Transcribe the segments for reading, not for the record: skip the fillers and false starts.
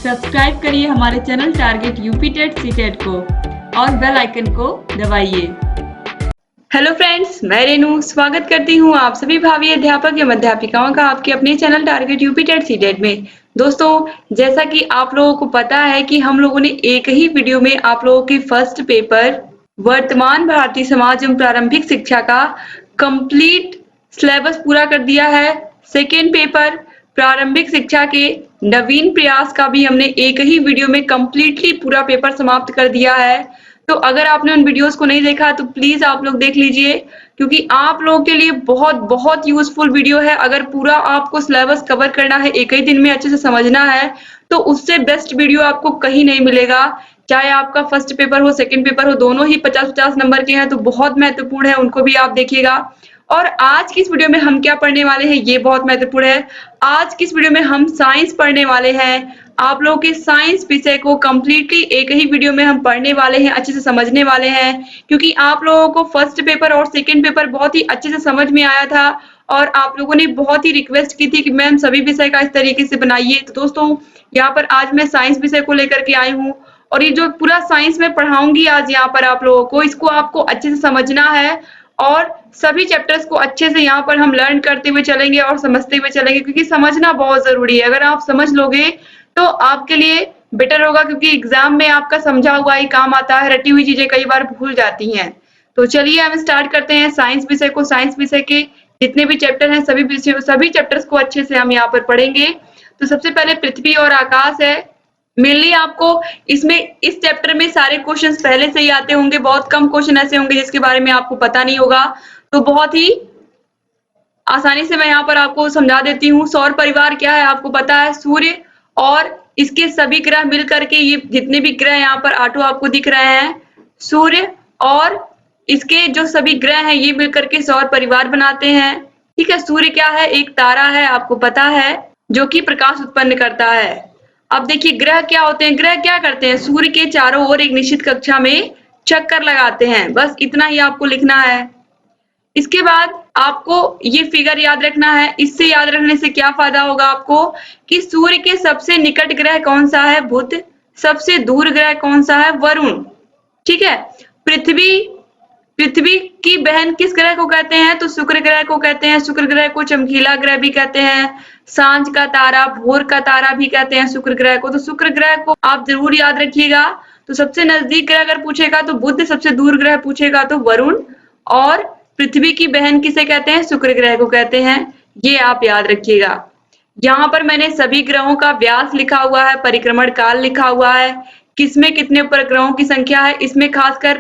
Subscribe करिए हमारे channel target UP TET CTET को और बेल आइकन को दबाइए। हेलो फ्रेंड्स, मैं रेनू स्वागत करती हूँ आप सभी भावी अध्यापक एवं अध्यापिकाओं का आपके अपने channel target UP TET CTET में। दोस्तों, जैसा कि आप लोगों को पता है कि हम लोगों ने एक ही वीडियो में आप लोगों के फर्स्ट पेपर वर्तमान भारतीय समाज एवं प्रारंभिक शिक्षा का कंप्लीट सिलेबस पूरा कर दिया है। सेकेंड पेपर प्रारंभिक शिक्षा के नवीन प्रयास का भी हमने एक ही वीडियो में कंप्लीटली पूरा पेपर समाप्त कर दिया है। तो अगर आपने उन वीडियोस को नहीं देखा तो प्लीज आप लोग देख लीजिए, क्योंकि आप लोगों के लिए बहुत बहुत यूजफुल वीडियो है। अगर पूरा आपको सिलेबस कवर करना है, एक ही दिन में अच्छे से समझना है, तो उससे बेस्ट वीडियो आपको कहीं नहीं मिलेगा। चाहे आपका फर्स्ट पेपर हो, सेकंड पेपर हो, दोनों ही 50-50 नंबर के हैं, तो बहुत महत्वपूर्ण है, उनको भी आप देखिएगा। और आज की इस वीडियो में हम क्या पढ़ने वाले हैं, ये बहुत महत्वपूर्ण है। आज की इस वीडियो में हम साइंस पढ़ने वाले हैं। आप लोगों के साइंस विषय को कंप्लीटली एक ही वीडियो में हम पढ़ने वाले हैं, अच्छे से समझने वाले हैं, क्योंकि आप लोगों को फर्स्ट पेपर और सेकंड पेपर बहुत ही अच्छे से समझ में आया था और आप लोगों ने बहुत ही रिक्वेस्ट की थी कि मैम सभी विषय का इस तरीके से बनाइए। तो दोस्तों, यहाँ पर आज मैं साइंस विषय को लेकर के आई हूँ और ये जो पूरा साइंस में पढ़ाऊंगी आज यहाँ पर आप लोगों को, इसको आपको अच्छे से समझना है और सभी चैप्टर्स को अच्छे से यहाँ पर हम लर्न करते हुए चलेंगे और समझते हुए चलेंगे, क्योंकि समझना बहुत जरूरी है। अगर आप समझ लोगे तो आपके लिए बेटर होगा, क्योंकि एग्जाम में आपका समझा हुआ ही काम आता है, रटी हुई चीजें कई बार भूल जाती हैं। तो चलिए हम स्टार्ट करते हैं साइंस विषय को। साइंस विषय के जितने भी चैप्टर हैं सभी चैप्टर्स को अच्छे से हम यहाँ पर पढ़ेंगे। तो सबसे पहले पृथ्वी और आकाश है। मेनली आपको इसमें इस चैप्टर में सारे क्वेश्चंस पहले से ही आते होंगे, बहुत कम क्वेश्चन ऐसे होंगे जिसके बारे में आपको पता नहीं होगा। तो बहुत ही आसानी से मैं यहाँ पर आपको समझा देती हूँ। सौर परिवार क्या है आपको पता है, सूर्य और इसके सभी ग्रह मिल करके, ये जितने भी ग्रह यहाँ पर आठों आपको दिख रहे हैं, सूर्य और इसके जो सभी ग्रह हैं ये मिल करके सौर परिवार बनाते हैं। ठीक है, सूर्य क्या है, एक तारा है, आपको पता है, जो कि प्रकाश उत्पन्न करता है। अब देखिए ग्रह क्या होते हैं। ग्रह क्या करते हैं, सूर्य के चारों ओर एक निश्चित कक्षा में चक्कर लगाते हैं। बस इतना ही आपको लिखना है। इसके बाद आपको ये फिगर याद रखना है। इससे याद रखने से क्या फायदा होगा आपको, कि सूर्य के सबसे निकट ग्रह कौन सा है, बुध। सबसे दूर ग्रह कौन सा है, वरुण। ठीक है, पृथ्वी की बहन किस ग्रह को कहते हैं, तो शुक्र ग्रह को कहते हैं। शुक्र ग्रह को चमकीला ग्रह भी कहते हैं, सांझ का तारा, भोर का तारा भी कहते हैं शुक्र ग्रह को। तो शुक्र ग्रह को आप जरूर याद रखिएगा। तो सबसे नजदीक ग्रह अगर पूछेगा तो बुध, सबसे दूर ग्रह पूछेगा तो वरुण, और पृथ्वी की बहन किसे कहते हैं, शुक्र ग्रह को कहते हैं। ये आप याद रखिएगा। यहाँ पर मैंने सभी ग्रहों का व्यास लिखा हुआ है, परिक्रमण काल लिखा हुआ है, किसमें कितने उपग्रहों की संख्या है। इसमें खासकर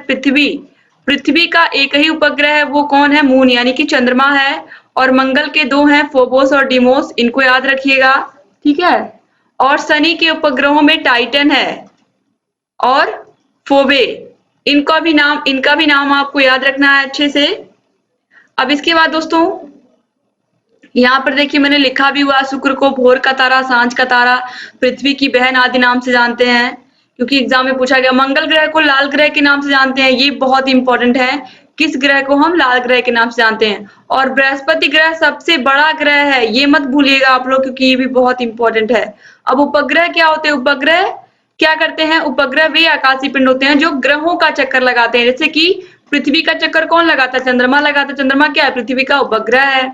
पृथ्वी का एक ही उपग्रह है, वो कौन है, मून यानी कि चंद्रमा है, और मंगल के दो हैं, फोबोस और डिमोस, इनको याद रखिएगा। ठीक है, और शनि के उपग्रहों में टाइटन है और फोबे, इनका भी नाम आपको याद रखना है अच्छे से। अब इसके बाद दोस्तों यहाँ पर देखिए मैंने लिखा भी हुआ, शुक्र को भोर का तारा, सांझ का तारा, पृथ्वी की बहन आदि नाम से जानते हैं, क्योंकि एग्जाम में पूछा गया। मंगल ग्रह को लाल ग्रह के नाम से जानते हैं, ये बहुत इंपॉर्टेंट है, किस ग्रह को हम लाल ग्रह के नाम से जानते हैं। और बृहस्पति ग्रह सबसे बड़ा ग्रह है, ये मत भूलिएगा आप लोग, क्योंकि ये भी बहुत इंपॉर्टेंट है। अब उपग्रह क्या होते हैं, उपग्रह क्या करते हैं, उपग्रह वे आकाशीय पिंड होते हैं जो ग्रहों का चक्कर लगाते हैं। जैसे कि पृथ्वी का चक्कर कौन लगाता है, चंद्रमा लगाता है। चंद्रमा क्या है, पृथ्वी का उपग्रह है।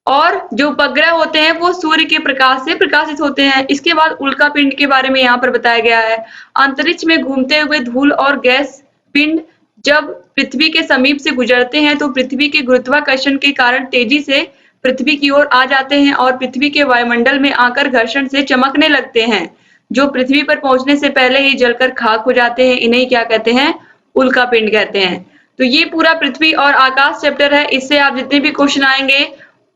और जो उपग्रह होते हैं वो सूर्य के प्रकाश से प्रकाशित होते हैं। इसके बाद उल्का पिंड के बारे में यहाँ पर बताया गया है। अंतरिक्ष में घूमते हुए धूल और गैस पिंड जब पृथ्वी के समीप से गुजरते हैं तो पृथ्वी के गुरुत्वाकर्षण के कारण तेजी से पृथ्वी की ओर आ जाते हैं और पृथ्वी के वायुमंडल में आकर घर्षण से चमकने लगते हैं, जो पृथ्वी पर पहुंचने से पहले ही जलकर खाक हो जाते हैं। इन्हें क्या कहते हैं, उल्का पिंड कहते हैं। तो ये पूरा पृथ्वी और आकाश चैप्टर है। इससे आप जितने भी क्वेश्चन आएंगे,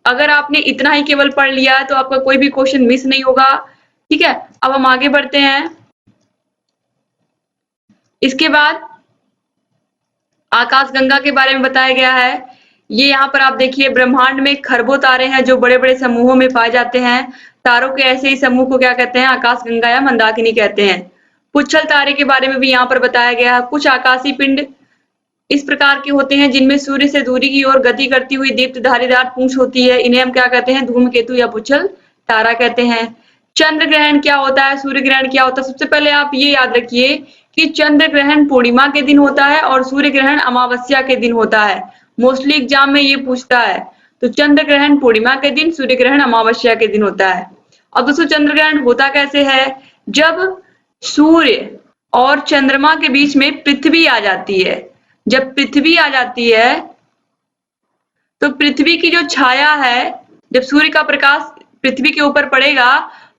अगर आपने इतना ही केवल पढ़ लिया तो आपका कोई भी क्वेश्चन मिस नहीं होगा। ठीक है, अब हम आगे बढ़ते हैं। इसके बाद आकाशगंगा के बारे में बताया गया है। ये यहाँ पर आप देखिए, ब्रह्मांड में खरबों तारे हैं जो बड़े बड़े समूहों में पाए जाते हैं। तारों के ऐसे ही समूह को क्या कहते हैं, आकाशगंगा या मंदाकिनी कहते हैं। पुच्छल तारे के बारे में भी यहाँ पर बताया गया है। कुछ आकाशीय पिंड इस प्रकार के होते हैं जिनमें सूर्य से दूरी की ओर गति करती हुई दीप्त धारीदार पूंछ होती है। इन्हें हम क्या कहते हैं, धूमकेतु या पुच्छल तारा कहते हैं। चंद्र ग्रहण क्या होता है, सूर्य ग्रहण क्या होता है। सबसे पहले आप ये याद रखिए कि चंद्र ग्रहण पूर्णिमा के दिन होता है और सूर्य ग्रहण अमावस्या के दिन होता है। मोस्टली एग्जाम में ये पूछता है। तो चंद्र ग्रहण पूर्णिमा के दिन, सूर्य ग्रहण अमावस्या के दिन होता है। और दोस्तों चंद्र ग्रहण होता कैसे है, जब सूर्य और चंद्रमा के बीच में पृथ्वी आ जाती है। जब पृथ्वी आ जाती है तो पृथ्वी की जो छाया है, जब सूर्य का प्रकाश पृथ्वी के ऊपर पड़ेगा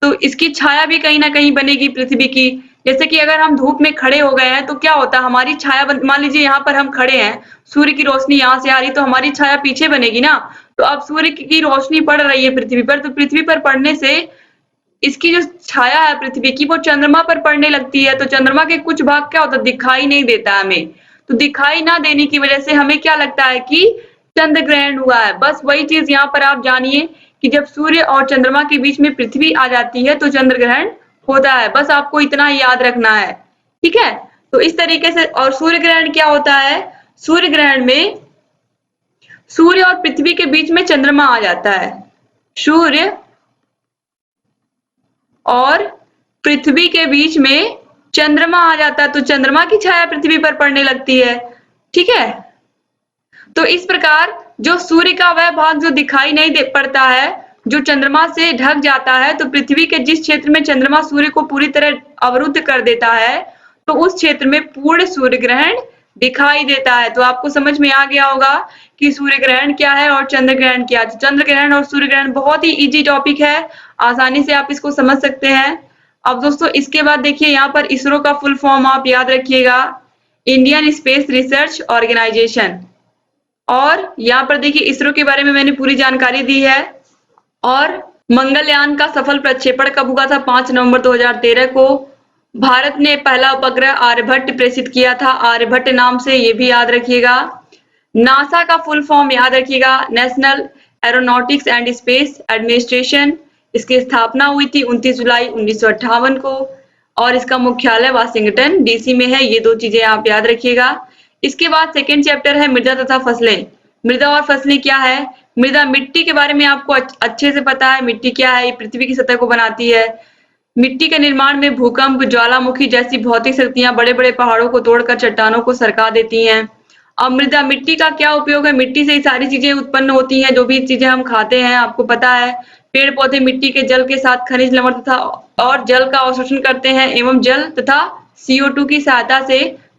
तो इसकी छाया भी कहीं ना कहीं बनेगी पृथ्वी की। जैसे कि अगर हम धूप में खड़े हो गए हैं तो क्या होता है, हमारी छाया मान लीजिए यहाँ पर हम खड़े हैं, सूर्य की रोशनी यहाँ से आ रही तो हमारी छाया पीछे बनेगी ना। तो अब सूर्य की रोशनी पड़ रही है पृथ्वी पर, तो पृथ्वी पर पड़ने से इसकी जो छाया है पृथ्वी की वो चंद्रमा पर पड़ने लगती है। तो चंद्रमा के कुछ भाग क्या होता है, दिखाई नहीं देता हमें। तो दिखाई ना देने की वजह से हमें क्या लगता है कि चंद्र ग्रहण हुआ है। बस वही चीज यहाँ पर आप जानिए कि जब सूर्य और चंद्रमा के बीच में पृथ्वी आ जाती है तो चंद्र ग्रहण होता है। बस आपको इतना याद रखना है, ठीक है। तो इस तरीके से। और सूर्य ग्रहण क्या होता है, सूर्य ग्रहण में सूर्य और पृथ्वी के बीच में चंद्रमा आ जाता है। सूर्य और पृथ्वी के बीच में चंद्रमा आ जाता है तो चंद्रमा की छाया पृथ्वी पर पड़ने लगती है, ठीक है। तो इस प्रकार जो सूर्य का वह भाग जो दिखाई नहीं दे पड़ता है, जो चंद्रमा से ढक जाता है, तो पृथ्वी के जिस क्षेत्र में चंद्रमा सूर्य को पूरी तरह अवरुद्ध कर देता है तो उस क्षेत्र में पूर्ण सूर्य ग्रहण दिखाई देता है। तो आपको समझ में आ गया होगा कि सूर्य ग्रहण क्या है और चंद्र ग्रहण क्या है। चंद्र ग्रहण और सूर्य ग्रहण बहुत ही इजी टॉपिक है, आसानी से आप इसको समझ सकते हैं। अब दोस्तों इसके बाद देखिए यहाँ पर इसरो का फुल फॉर्म आप याद रखिएगा, इंडियन स्पेस रिसर्च ऑर्गेनाइजेशन। और यहाँ पर देखिए इसरो के बारे में मैंने पूरी जानकारी दी है। और मंगलयान का सफल प्रक्षेपण कब हुआ था, 5 नवंबर 2013 को। भारत ने पहला उपग्रह आर्यभट्ट प्रेषित किया था, आर्यभट्ट नाम से, ये भी याद रखिएगा। नासा का फुल फॉर्म याद रखिएगा, national aeronautics and space administration. इसकी स्थापना हुई थी 29 जुलाई 1958 को और इसका मुख्यालय वाशिंगटन डीसी में है। ये 2 चीजें आप याद रखिएगा। इसके बाद सेकेंड चैप्टर है मृदा तथा फसलें। मृदा और फसलें क्या है, मृदा मिट्टी के बारे में आपको अच्छे से पता है। मिट्टी क्या है, ये पृथ्वी की सतह को बनाती है। मिट्टी के निर्माण में भूकंप, ज्वालामुखी जैसी भौतिक शक्तियां बड़े बड़े पहाड़ों को तोड़कर चट्टानों को सरका देती हैं। अब मृदा मिट्टी का क्या उपयोग है, मिट्टी से ही सारी चीजें उत्पन्न होती हैं, जो भी चीजें हम खाते हैं आपको पता है। पेड़ पौधे मिट्टी के जल के साथ खनिज लवण तथा और जल का अवशोषण करते हैं एवं जल तथा CO2 की सहायता से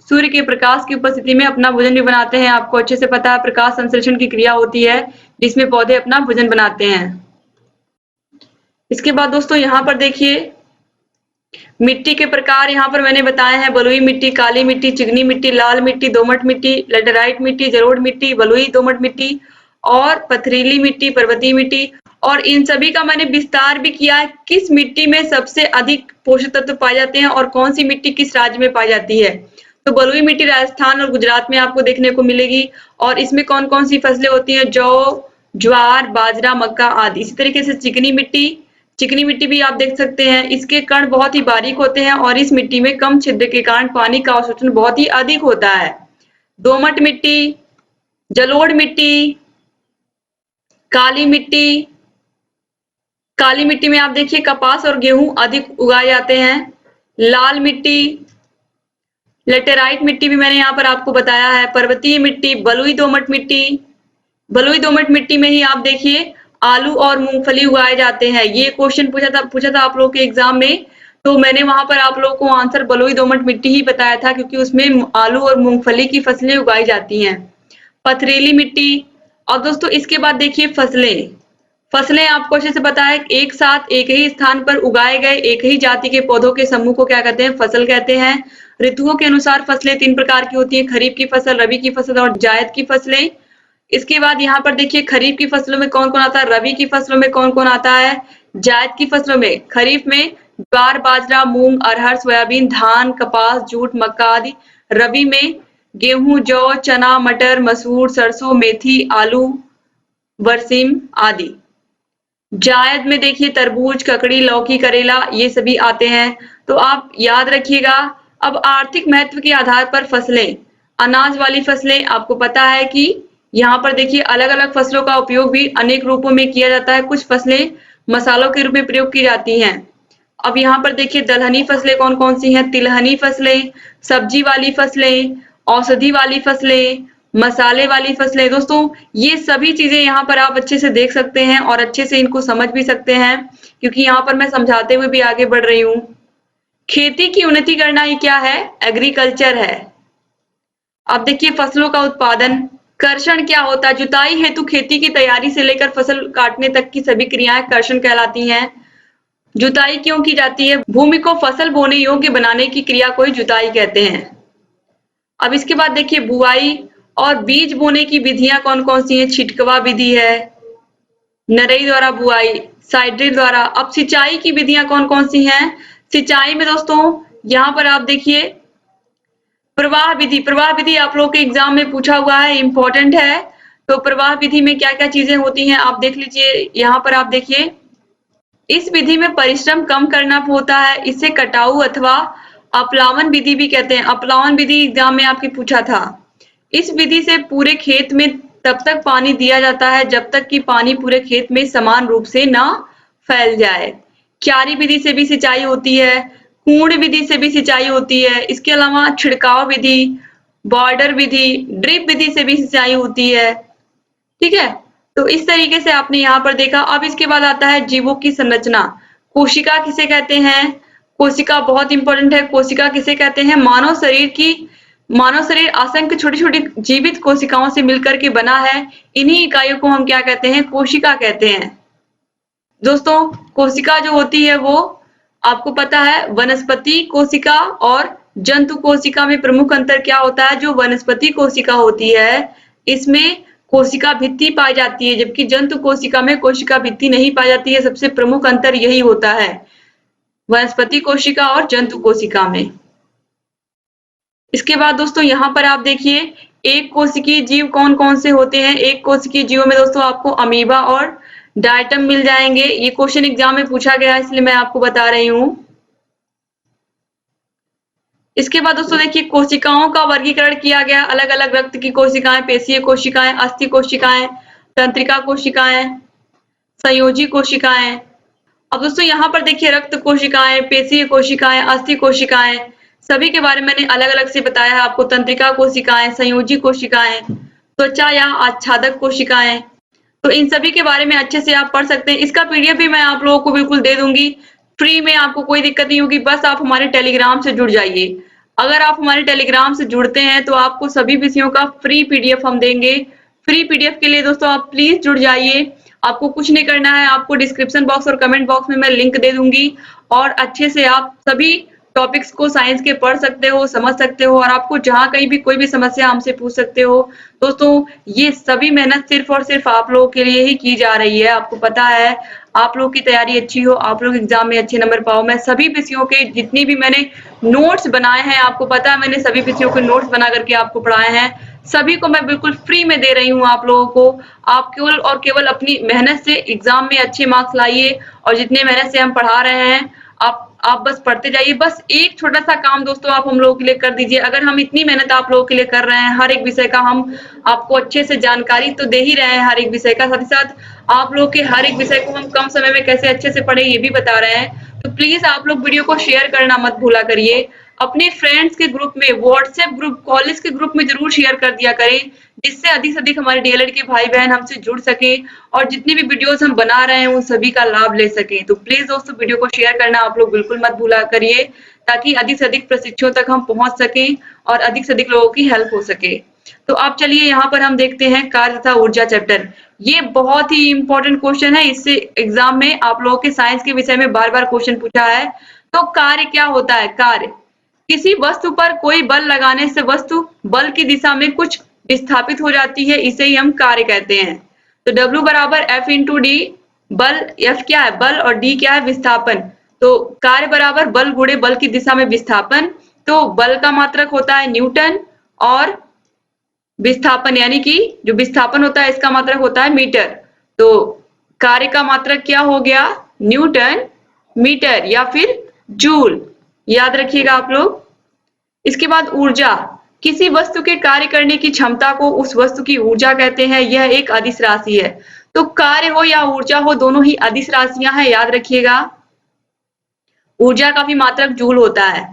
सूर्य के प्रकाश की उपस्थिति में अपना भोजन भी बनाते हैं। आपको अच्छे से पता है प्रकाश संश्लेषण की क्रिया होती है जिसमें पौधे अपना भोजन बनाते हैं। इसके बाद दोस्तों यहाँ पर देखिए मिट्टी के प्रकार यहाँ पर मैंने बताए हैं, बलुई मिट्टी, काली मिट्टी, चिकनी मिट्टी, लाल मिट्टी, दोमट मिट्टी, लैटेराइट मिट्टी, जलोढ़ मिट्टी, बलुई दोमट मिट्टी और पथरीली मिट्टी, पर्वतीय मिट्टी। और इन सभी का मैंने विस्तार भी किया है, किस मिट्टी में सबसे अधिक पोषक तत्व पाए जाते हैं और कौन सी मिट्टी किस राज्य में पाई जाती है। तो बलुई मिट्टी राजस्थान और गुजरात में आपको देखने को मिलेगी और इसमें कौन कौन सी फसलें होती हैं, जौ, ज्वार, बाजरा, मक्का आदि। इसी तरीके से चिकनी मिट्टी भी आप देख सकते हैं, इसके कण बहुत ही बारीक होते हैं और इस मिट्टी में कम छिद्र के कारण पानी का अवशोषण बहुत ही अधिक होता है। दोमट मिट्टी, जलोढ़ मिट्टी, काली मिट्टी में आप देखिए कपास और गेहूं अधिक उगाए जाते हैं। लाल मिट्टी, लेटेराइट मिट्टी भी मैंने यहाँ पर आपको बताया है। पर्वतीय मिट्टी, बलुई दोमट मिट्टी में ही आप देखिए आलू और मूंगफली उगाए जाते हैं। ये क्वेश्चन पूछा था आप लोगों के एग्जाम में, तो मैंने वहां पर आप लोगों को आंसर बलुई दोमट मिट्टी ही बताया था क्योंकि उसमें आलू और मूंगफली की फसलें उगाई जाती हैं। पथरीली मिट्टी। और दोस्तों इसके बाद देखिए फसलें आपको अच्छे से पता है, एक साथ एक ही स्थान पर उगाए गए एक ही जाति के पौधों के समूह को क्या कहते हैं, फसल कहते हैं। ऋतुओं के अनुसार फसलें 3 प्रकार की होती हैं, खरीफ की फसल, रबी की फसल और जायद की फसलें। इसके बाद यहाँ पर देखिए खरीफ की फसलों में कौन कौन आता है, रबी की फसलों में कौन कौन आता है, जायद की फसलों में खरीफ में ज्वार, बाजरा, मूंग, अरहर, सोयाबीन, धान, कपास, जूट, मक्का आदि। रबी में गेहूं, जौ, चना, मटर, मसूर, सरसों, मेथी, आलू, बरसीम आदि। जायद में देखिए तरबूज, ककड़ी, लौकी, करेला ये सभी आते हैं। तो आप याद रखिएगा। अब आर्थिक महत्व के आधार पर फसलें, अनाज वाली फसलें आपको पता है कि यहाँ पर देखिए अलग अलग फसलों का उपयोग भी अनेक रूपों में किया जाता है। कुछ फसलें मसालों के रूप में प्रयोग की जाती हैं। अब यहाँ पर देखिए दलहनी फसलें कौन कौन सी हैं, तिलहनी फसलें, सब्जी वाली फसलें, औषधि वाली फसलें, मसाले वाली फसलें। दोस्तों ये सभी चीजें यहाँ पर आप अच्छे से देख सकते हैं और अच्छे से इनको समझ भी सकते हैं, क्योंकि यहाँ पर मैं समझाते हुए भी आगे बढ़ रही हूँ। खेती की उन्नति करना ये क्या है, एग्रीकल्चर है। अब देखिए फसलों का उत्पादन, कर्षण क्या होता है, जुताई हेतु खेती की तैयारी से लेकर फसल काटने तक की सभी क्रियाएं कर्षण कहलाती हैं। जुताई क्यों की जाती है, भूमि को फसल बोने योग्य बनाने की क्रिया को ही जुताई कहते हैं। अब इसके बाद देखिए बुआई और बीज बोने की विधियां कौन कौन सी हैं, छिटकवा विधि है, नरई द्वारा बुआई, साइड ड्रिल द्वारा। अब सिंचाई की विधियां कौन कौन सी हैं, सिंचाई में दोस्तों यहाँ पर आप देखिए प्रवाह विधि, प्रवाह विधि आप लोग के एग्जाम में पूछा हुआ है, इंपॉर्टेंट है। तो प्रवाह विधि में क्या क्या चीजें होती हैं आप देख लीजिए, यहाँ पर आप देखिए इस विधि में परिश्रम कम करना होता है, इसे कटाऊ अथवा अपलावन विधि भी कहते हैं। अपलावन विधि एग्जाम में आपके पूछा था। इस विधि से पूरे खेत में तब तक पानी दिया जाता है जब तक कि पानी पूरे खेत में समान रूप से ना फैल जाए। क्यारी विधि से भी सिंचाई होती है, कुर्ण विधि से भी सिंचाई होती है। इसके अलावा छिड़काव विधि, बॉर्डर विधि, ड्रिप विधि से भी सिंचाई होती है। ठीक है, तो इस तरीके से आपने यहाँ पर देखा। अब इसके बाद आता है जीवों की संरचना। कोशिका किसे कहते हैं, कोशिका बहुत इंपॉर्टेंट है। कोशिका किसे कहते हैं, मानव शरीर असंख्य छोटी छोटी जीवित कोशिकाओं से मिलकर के बना है। इन्हीं इकाइयों को हम क्या कहते हैं, कोशिका कहते हैं। दोस्तों कोशिका जो होती है वो आपको पता है, वनस्पति कोशिका और जंतु कोशिका में प्रमुख अंतर क्या होता है। जो वनस्पति कोशिका होती है इसमें कोशिका भित्ति पाई जाती है, जबकि जंतु कोशिका में कोशिका भित्ति नहीं पाई जाती है। सबसे प्रमुख अंतर यही होता है वनस्पति कोशिका और जंतु कोशिका में। इसके बाद दोस्तों यहाँ पर आप देखिए एक कोशिकीय जीव कौन कौन से होते हैं। एक कोशिकीय जीवों में दोस्तों आपको अमीबा और डायटम मिल जाएंगे। ये क्वेश्चन एग्जाम में पूछा गया है इसलिए मैं आपको बता रही हूँ। इसके बाद दोस्तों देखिए कोशिकाओं का वर्गीकरण किया गया, अलग अलग रक्त की कोशिकाएं, पेशीय कोशिकाएं, अस्थि कोशिकाएं, तंत्रिका कोशिकाएं, संयोजी कोशिकाएं। अब दोस्तों यहाँ पर देखिए रक्त कोशिकाएं, पेशीय कोशिकाएं, अस्थि कोशिकाएं, सभी के बारे में मैंने अलग अलग से बताया है आपको। तंत्रिका कोशिकाएं, संयोजी कोशिकाएं, त्वचा या आच्छादक कोशिकाएं, तो इन सभी के बारे में अच्छे से आप पढ़ सकते हैं। इसका पीडीएफ भी मैं आप लोगों को बिल्कुल दे दूंगी फ्री में, आपको कोई दिक्कत नहीं होगी। बस आप हमारे टेलीग्राम से जुड़ जाइए। अगर आप हमारे टेलीग्राम से जुड़ते हैं तो आपको सभी विषयों का फ्री पीडीएफ हम देंगे। फ्री पीडीएफ के लिए दोस्तों आप प्लीज जुड़ जाइए। आपको कुछ नहीं करना है, आपको डिस्क्रिप्शन बॉक्स और कमेंट बॉक्स में मैं लिंक दे दूंगी और अच्छे से आप सभी टॉपिक्स को साइंस के पढ़ सकते हो, समझ सकते हो और आपको जहां कहीं भी कोई भी समस्या हमसे पूछ सकते हो। दोस्तों ये सभी मेहनत सिर्फ और सिर्फ आप लोगों के लिए ही की जा रही है। आपको पता है आप लोग की तैयारी अच्छी हो, आप लोग एग्जाम में अच्छे नंबर पाओ। मैं सभी विषयों के जितनी भी मैंने नोट्स बनाए हैं, आपको पता है मैंने सभी विषयों के नोट्स बना करके आपको पढ़ाए हैं, सभी को मैं बिल्कुल फ्री में दे रही हूँ आप लोगों को। आप केवल और केवल अपनी मेहनत से एग्जाम में अच्छे मार्क्स लाइए और जितने मेहनत से हम पढ़ा रहे हैं आप बस पढ़ते जाइए। बस एक छोटा सा काम दोस्तों आप हम लोगों के लिए कर दीजिए। अगर हम इतनी मेहनत आप लोगों के लिए कर रहे हैं, हर एक विषय का हम आपको अच्छे से जानकारी तो दे ही रहे हैं हर एक विषय का, साथ ही साथ आप लोग के हर एक विषय को हम कम समय में कैसे अच्छे से पढ़े ये भी बता रहे हैं। तो प्लीज आप लोग वीडियो को शेयर करना मत भूला करिए। अपने फ्रेंड्स के ग्रुप में, व्हाट्सएप ग्रुप, कॉलेज के ग्रुप में जरूर शेयर कर दिया करें, जिससे अधिक से अधिक हमारे डीएलएड के भाई बहन हमसे जुड़ सके और जितनी भी वीडियोस हम बना रहे हैं उन सभी का लाभ ले सके। तो प्लीज दोस्तों वीडियो को शेयर करना आप लोग बिल्कुल मत भूला करिए, ताकि अधिक से अधिक प्रशिक्षुओं तक हम पहुंच सकें और अधिक से अधिक लोगों की हेल्प हो सके। तो अब चलिए यहाँ पर हम देखते हैं कार्य तथा ऊर्जा चैप्टर। ये बहुत ही इंपॉर्टेंट क्वेश्चन है, इससे एग्जाम में आप लोगों के साइंस के विषय में बार बार क्वेश्चन पूछा है। तो कार्य क्या होता है, कार्य किसी वस्तु पर कोई बल लगाने से वस्तु बल की दिशा में कुछ विस्थापित हो जाती है, इसे ही हम कार्य कहते हैं। तो W बराबर F इंटू डी, बल F क्या है बल और D क्या है विस्थापन। तो कार्य बराबर बल गुणे बल की दिशा में विस्थापन। तो बल का मात्रक होता है न्यूटन और विस्थापन यानी कि जो विस्थापन होता है इसका मात्रक होता है मीटर। तो कार्य का मात्रक क्या हो गया, न्यूटन मीटर या फिर जूल, याद रखिएगा आप लोग। इसके बाद ऊर्जा, किसी वस्तु के कार्य करने की क्षमता को उस वस्तु की ऊर्जा कहते हैं, यह एक अदिश राशि है। तो कार्य हो या ऊर्जा हो दोनों ही अदिश राशियां हैं, याद रखिएगा। ऊर्जा काफी मात्रक जूल होता है।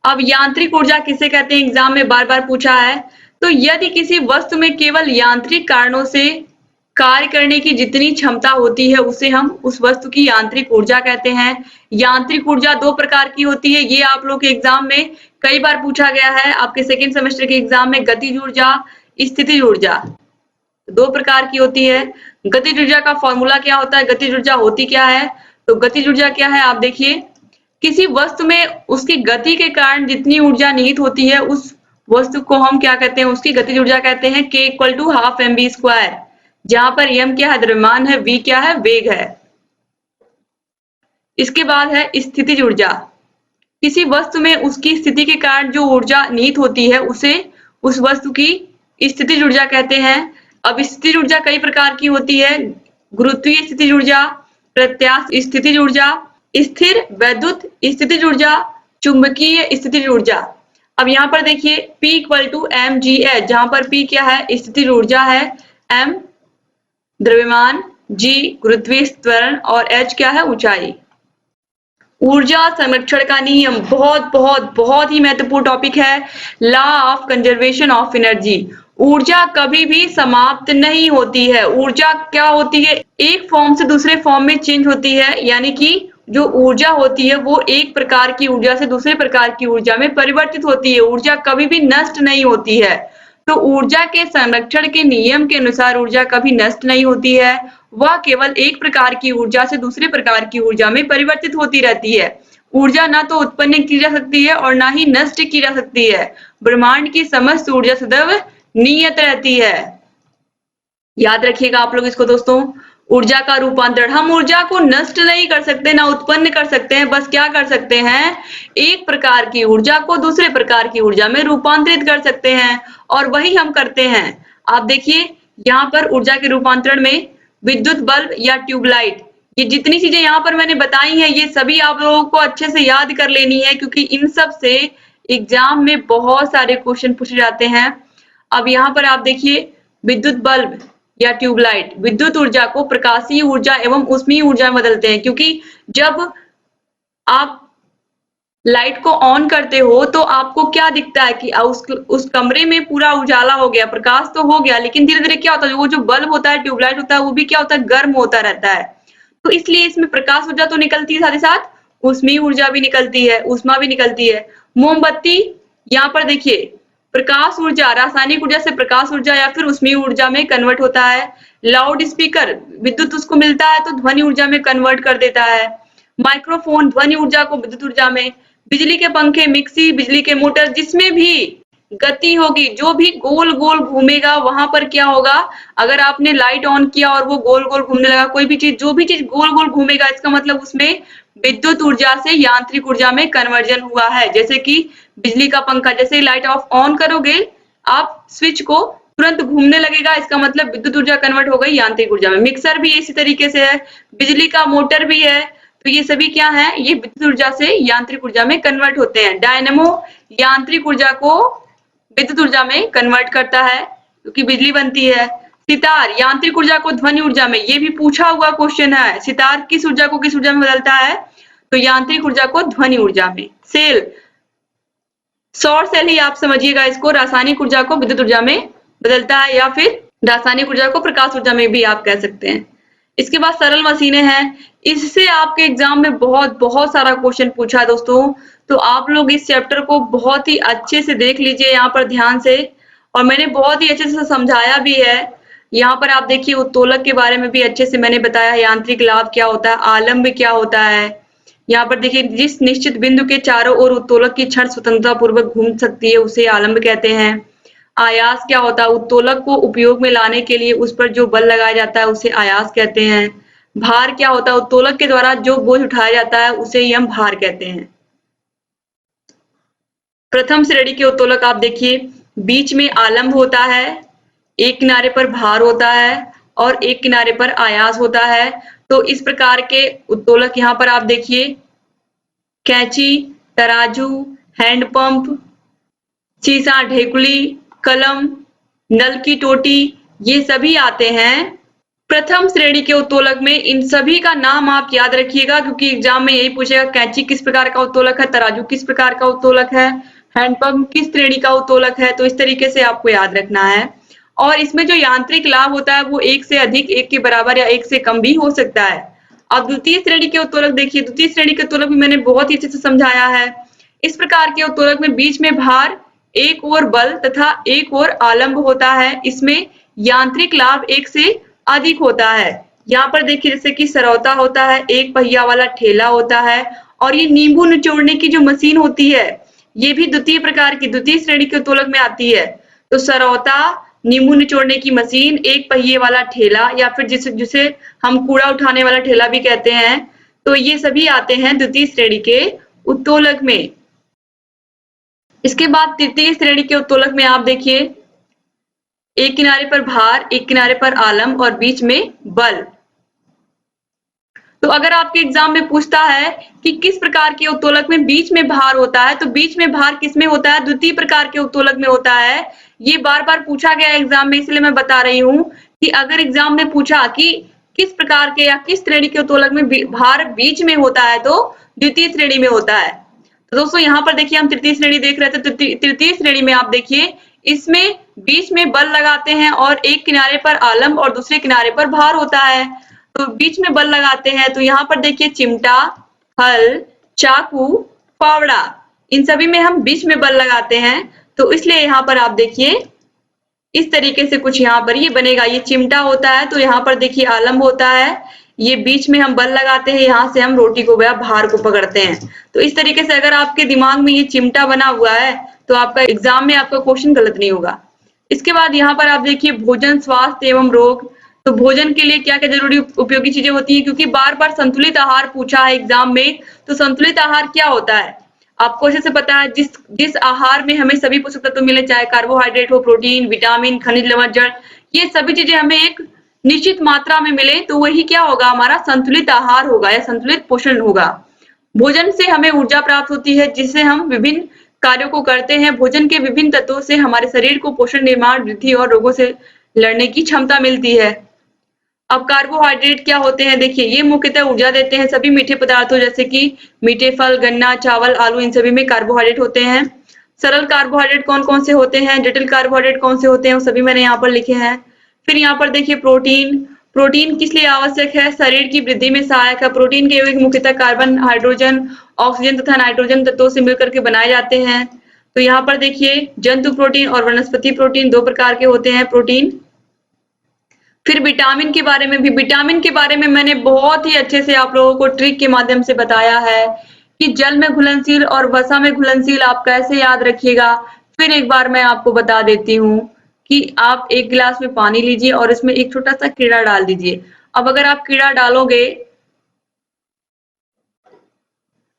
अब यांत्रिक ऊर्जा किसे कहते हैं, एग्जाम में बार बार पूछा है। तो यदि किसी वस्तु में केवल यांत्रिक कारणों से कार्य करने की जितनी क्षमता होती है उसे हम उस वस्तु की यांत्रिक ऊर्जा कहते हैं। यांत्रिक ऊर्जा दो प्रकार की होती है, ये आप लोग के एग्जाम में कई बार पूछा गया है। आपके सेकेंड सेमेस्टर के एग्जाम में गतिज ऊर्जा, स्थितिज ऊर्जा दो प्रकार की होती है। गतिज ऊर्जा का फॉर्मूला क्या होता है, गतिज ऊर्जा होती क्या है? तो गतिज ऊर्जा क्या है, आप देखिए, किसी वस्तु में उसकी गति के कारण जितनी ऊर्जा निहित होती है उस वस्तु को हम क्या कहते हैं, उसकी गतिज ऊर्जा कहते हैं। K = ½ mv², जहां पर m क्या है, द्रव्यमान है, v क्या है, वेग है। इसके बाद है स्थितिज ऊर्जा। किसी वस्तु में उसकी स्थिति के कारण जो ऊर्जा निहित होती है उसे उस वस्तु की स्थितिज ऊर्जा कहते हैं। अब स्थितिज ऊर्जा कई प्रकार की होती है, गुरुत्वीय स्थितिज ऊर्जा, प्रत्यास्थ स्थितिज ऊर्जा, स्थिर वैद्युत स्थितिज ऊर्जा, चुंबकीय स्थितिज ऊर्जा। अब यहाँ पर देखिए P = mgh, जहां पर P क्या है, स्थितिज ऊर्जा है, m द्रव्यमान, g गुरुत्वीय त्वरण और h क्या है, ऊंचाई। ऊर्जा संरक्षण का नियम बहुत बहुत बहुत ही महत्वपूर्ण टॉपिक है, law of conservation of energy. ऊर्जा कभी भी समाप्त नहीं होती है। ऊर्जा क्या होती है, एक फॉर्म से दूसरे फॉर्म में चेंज होती है, यानी कि जो ऊर्जा होती है वो एक प्रकार की ऊर्जा से दूसरे प्रकार की ऊर्जा में परिवर्तित होती है। ऊर्जा कभी भी नष्ट नहीं होती है। तो ऊर्जा के संरक्षण के नियम के अनुसार ऊर्जा कभी नष्ट नहीं होती है, वह केवल एक प्रकार की ऊर्जा से दूसरे प्रकार की ऊर्जा में परिवर्तित होती रहती है। ऊर्जा ना तो उत्पन्न की जा सकती है और ना ही नष्ट की जा सकती है। ब्रह्मांड की समस्त ऊर्जा सदैव नियत रहती है। याद रखिएगा आप लोग इसको दोस्तों। ऊर्जा का रूपांतरण, हम ऊर्जा को नष्ट नहीं कर सकते ना उत्पन्न कर सकते हैं, बस क्या कर सकते हैं, एक प्रकार की ऊर्जा को दूसरे प्रकार की ऊर्जा में रूपांतरित कर सकते हैं, और वही हम करते हैं। आप देखिए यहाँ पर ऊर्जा के रूपांतरण में विद्युत बल्ब या ट्यूबलाइट, ये जितनी चीजें यहाँ पर मैंने बताई हैं ये सभी आप लोगों को अच्छे से याद कर लेनी है, क्योंकि इन सब से एग्जाम में बहुत सारे क्वेश्चन पूछे जाते हैं। अब यहाँ पर आप देखिए विद्युत बल्ब या ट्यूबलाइट विद्युत ऊर्जा को प्रकाशीय ऊर्जा एवं ऊष्मीय ऊर्जा में बदलते हैं, क्योंकि जब आप लाइट को ऑन करते हो तो आपको क्या दिखता है कि उस कमरे में पूरा उजाला हो गया, प्रकाश तो हो गया, लेकिन धीरे धीरे क्या होता है, वो जो बल्ब होता है, ट्यूबलाइट होता है, वो भी क्या होता है, गर्म होता रहता है। तो इसलिए इसमें प्रकाश ऊर्जा तो निकलती है, साथ ही साथ ऊष्मीय ऊर्जा भी निकलती है, ऊष्मा भी निकलती है। मोमबत्ती, यहाँ पर देखिए प्रकाश ऊर्जा रासायनिक ऊर्जा से प्रकाश ऊर्जा या फिर ऊष्मीय ऊर्जा में कन्वर्ट होता है। लाउड स्पीकर, विद्युत उसको मिलता है तो ध्वनि ऊर्जा में कन्वर्ट कर देता है। माइक्रोफोन ध्वनि ऊर्जा को विद्युत ऊर्जा में। बिजली के पंखे, मिक्सी, बिजली के मोटर, जिसमें भी गति होगी, जो भी गोल गोल घूमेगा वहां पर क्या होगा, अगर आपने लाइट ऑन किया और वो गोल गोल घूमने लगा, कोई भी चीज, जो भी चीज गोल गोल घूमेगा, इसका मतलब उसमें विद्युत ऊर्जा से यांत्रिक ऊर्जा में कन्वर्जन हुआ है। जैसे कि बिजली का पंखा, जैसे ही लाइट ऑफ ऑन करोगे आप स्विच को, तुरंत घूमने लगेगा, इसका मतलब विद्युत ऊर्जा कन्वर्ट हो गई यांत्रिक ऊर्जा में। मिक्सर भी इसी तरीके से है, बिजली का मोटर भी है, तो ये सभी क्या है, ये विद्युत ऊर्जा से यांत्रिक ऊर्जा में कन्वर्ट होते हैं। डायनेमो यांत्रिक ऊर्जा को विद्युत ऊर्जा में कन्वर्ट करता है क्योंकि बिजली बनती है। सितार यांत्रिक ऊर्जा को ध्वनि ऊर्जा में, ये भी पूछा हुआ क्वेश्चन है, सितार किस ऊर्जा को किस ऊर्जा में बदलता है, तो यांत्रिक ऊर्जा को ध्वनि ऊर्जा में। सेल, सौर सेल ही आप समझिएगा इसको, रासायनिक ऊर्जा को विद्युत ऊर्जा में बदलता है, या फिर रासायनिक ऊर्जा को प्रकाश ऊर्जा में भी आप कह सकते हैं। इसके बाद सरल मशीनें हैं, इससे आपके एग्जाम में बहुत सारा क्वेश्चन पूछा है दोस्तों, तो आप लोग इस चैप्टर को बहुत ही अच्छे से देख लीजिए यहाँ पर ध्यान से, और मैंने बहुत ही अच्छे से समझाया भी है। यहाँ पर आप देखिए उत्तोलक के बारे में भी अच्छे से मैंने बताया, यांत्रिक लाभ क्या होता है, आलम्ब क्या होता है। यहाँ पर देखिए जिस निश्चित बिंदु के चारों ओर उत्तोलक की छड़ स्वतंत्रता पूर्वक घूम सकती है उसे आलम्ब कहते हैं। आयास क्या होता है, उत्तोलक को उपयोग में लाने के लिए उस पर जो बल लगाया जाता है उसे आयास कहते हैं। भार क्या होता है, उत्तोलक के द्वारा जो बोझ उठाया जाता है उसे ही हम भार कहते हैं। प्रथम श्रेणी के उत्तोलक आप देखिए, बीच में आलम्ब होता है, एक किनारे पर भार होता है और एक किनारे पर आयास होता है। तो इस प्रकार के उत्तोलक यहाँ पर आप देखिए, कैंची, तराजू, हैंडपंप, सीसा ढेकुली, कलम, नल की टोटी, ये सभी आते हैं प्रथम श्रेणी के उत्तोलक में इन सभी का नाम आप याद रखिएगा, क्योंकि एग्जाम में यही पूछेगा कैंची किस प्रकार का उत्तोलक है, तराजू किस प्रकार का उत्तोलक है, हैंडपंप किस श्रेणी का उत्तोलक है। तो इस तरीके से आपको याद रखना है। और इसमें जो यांत्रिक लाभ होता है वो एक से अधिक, एक के बराबर या एक से कम भी हो सकता है। अब द्वितीय श्रेणी के उत्तोलक देखिए, द्वितीय श्रेणी के उत्तोलक भी मैंने बहुत ही अच्छे से समझाया है। इस प्रकार के उत्तोलक में बीच में भार, एक ओर बल तथा एक ओर आलंब होता है। इसमें यांत्रिक लाभ एक से अधिक होता है। यहाँ पर देखिए जैसे कि सरौता होता है, एक पहिया वाला ठेला होता है, और ये नींबू निचोड़ने की जो मशीन होती है ये भी द्वितीय प्रकार की, द्वितीय श्रेणी के उत्तोलक में आती है। तो सरौता, नींबू निचोड़ने की मशीन, एक पहिए वाला ठेला, या फिर जिसे जिसे हम कूड़ा उठाने वाला ठेला भी कहते हैं, तो ये सभी आते हैं द्वितीय श्रेणी के उत्तोलक में। इसके बाद तृतीय श्रेणी के उत्तोलक में आप देखिए, एक किनारे पर भार, एक किनारे पर आलंब और बीच में बल। तो अगर आपके एग्जाम में पूछता है कि किस प्रकार के उत्तोलक में बीच में भार होता है, तो बीच में भार किसमें होता है? द्वितीय प्रकार के उत्तोलक में होता है। ये बार बार पूछा गया एग्जाम में, इसलिए मैं बता रही हूँ कि अगर एग्जाम में पूछा कि किस प्रकार के या किस श्रेणी के उत्तोलक में भार बीच में होता है, तो द्वितीय श्रेणी में होता है। तो दोस्तों यहाँ पर देखिए हम तृतीय श्रेणी देख रहे थे, तो तृतीय श्रेणी में आप देखिए इसमें बीच में बल लगाते हैं और एक किनारे पर आलंब और दूसरे किनारे पर भार होता है। तो बीच में बल लगाते हैं, तो यहाँ पर देखिए चिमटा, हल, चाकू, फावड़ा, इन सभी में हम बीच में बल लगाते हैं। तो इसलिए यहाँ पर आप देखिए इस तरीके से कुछ यहाँ पर ये बनेगा। ये चिमटा होता है, तो यहाँ पर देखिए आलंब होता है, ये बीच में हम बल लगाते हैं, यहाँ से हम रोटी को या भार को पकड़ते हैं। तो इस तरीके से अगर आपके दिमाग में ये चिमटा बना हुआ है तो आपका एग्जाम में आपका क्वेश्चन गलत नहीं होगा। इसके बाद यहाँ पर आप देखिए भोजन, स्वास्थ्य एवं रोग। तो भोजन के लिए क्या क्या जरूरी उपयोगी चीजें होती हैं, क्योंकि बार बार संतुलित आहार पूछा है एग्जाम में। तो संतुलित आहार क्या होता है आपको अच्छे से पता है, जिस आहार में हमें सभी पोषक तत्व मिले, चाहे कार्बोहाइड्रेट हो, प्रोटीन, विटामिन, खनिज लवण, जड़, ये सभी चीजें हमें एक निश्चित मात्रा में मिले, तो वही क्या होगा, हमारा संतुलित आहार होगा या संतुलित पोषण होगा। भोजन से हमें ऊर्जा प्राप्त होती है, जिससे हम विभिन्न कार्यों को करते हैं। भोजन के विभिन्न तत्वों से हमारे शरीर को पोषण, निर्माण, वृद्धि और रोगों से लड़ने की क्षमता मिलती है। अब कार्बोहाइड्रेट क्या होते हैं, देखिए ये मुख्यतः ऊर्जा देते हैं। सभी मीठे पदार्थों जैसे कि मीठे फल, गन्ना, चावल, आलू, इन सभी में कार्बोहाइड्रेट होते हैं। सरल कार्बोहाइड्रेट कौन कौन से होते हैं, जटिल कार्बोहाइड्रेट कौन से होते हैं, वो सभी मैंने यहाँ पर लिखे हैं। फिर यहाँ पर देखिए प्रोटीन। प्रोटीन किस लिए आवश्यक है? शरीर की वृद्धि में सहायक है। प्रोटीन के यौगिक मुख्यतः कार्बन, हाइड्रोजन, ऑक्सीजन तथा नाइट्रोजन तत्वों से मिलकर के बनाए जाते हैं। तो यहाँ पर देखिए जंतु प्रोटीन और वनस्पति प्रोटीन, दो प्रकार के होते हैं प्रोटीन। फिर विटामिन के बारे में भी, विटामिन के बारे में मैंने बहुत ही अच्छे से आप लोगों को ट्रिक के माध्यम से बताया है कि जल में घुलनशील और वसा में घुलनशील आप कैसे याद रखिएगा। फिर एक बार मैं आपको बता देती हूँ कि आप एक गिलास में पानी लीजिए और इसमें एक छोटा सा कीड़ा डाल दीजिए। अब अगर आप कीड़ा डालोगे,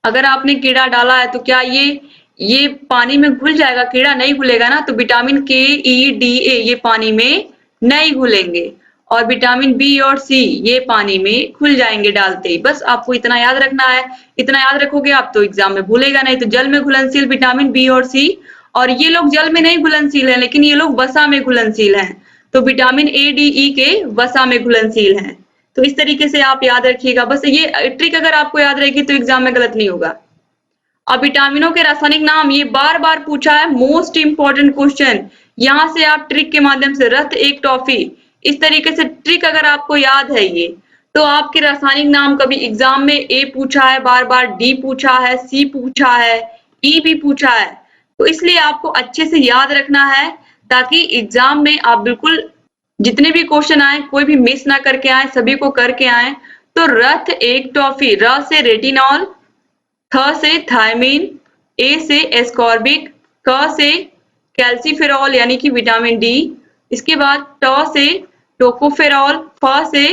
अगर आपने कीड़ा डाला है तो क्या ये पानी में घुल जाएगा? कीड़ा नहीं घुलेगा ना। तो विटामिन के, ई, डी, ए ये पानी में नहीं घुलेंगे, और विटामिन बी और सी ये पानी में घुल जाएंगे डालते ही। बस आपको इतना याद रखना है। इतना याद रखोगे आप तो एग्जाम में भूलेगा नहीं। तो जल में घुलनशील विटामिन बी और सी, और ये लोग जल में नहीं घुलनशील हैं, लेकिन ये लोग वसा में घुलनशील हैं। तो विटामिन ए, डी, ई के वसा में घुलनशील हैं। तो इस तरीके से आप याद रखिएगा। बस ये ट्रिक अगर आपको याद रहेगी तो एग्जाम में गलत नहीं होगा। अब विटामिनों के रासायनिक नाम, ये बार बार पूछा है, मोस्ट इंपॉर्टेंट क्वेश्चन। यहाँ से आप ट्रिक के माध्यम से, रक्त एक टॉफी, इस तरीके से ट्रिक अगर आपको याद है ये, तो आपके रासायनिक नाम कभी एग्जाम में ए पूछा है बार बार, डी पूछा है, सी पूछा है, ई भी पूछा है। तो इसलिए आपको अच्छे से याद रखना है, ताकि एग्जाम में आप बिल्कुल जितने भी क्वेश्चन आए कोई भी मिस ना करके आए, सभी को करके आए। तो रक्त एक टॉफी, र से रेटिनॉल, थ से थायमीन, ए से एस्कॉर्बिक, क से कैल्सीफेरॉल यानी कि विटामिन डी, इसके बाद ट से टोकोफेरॉल, फ से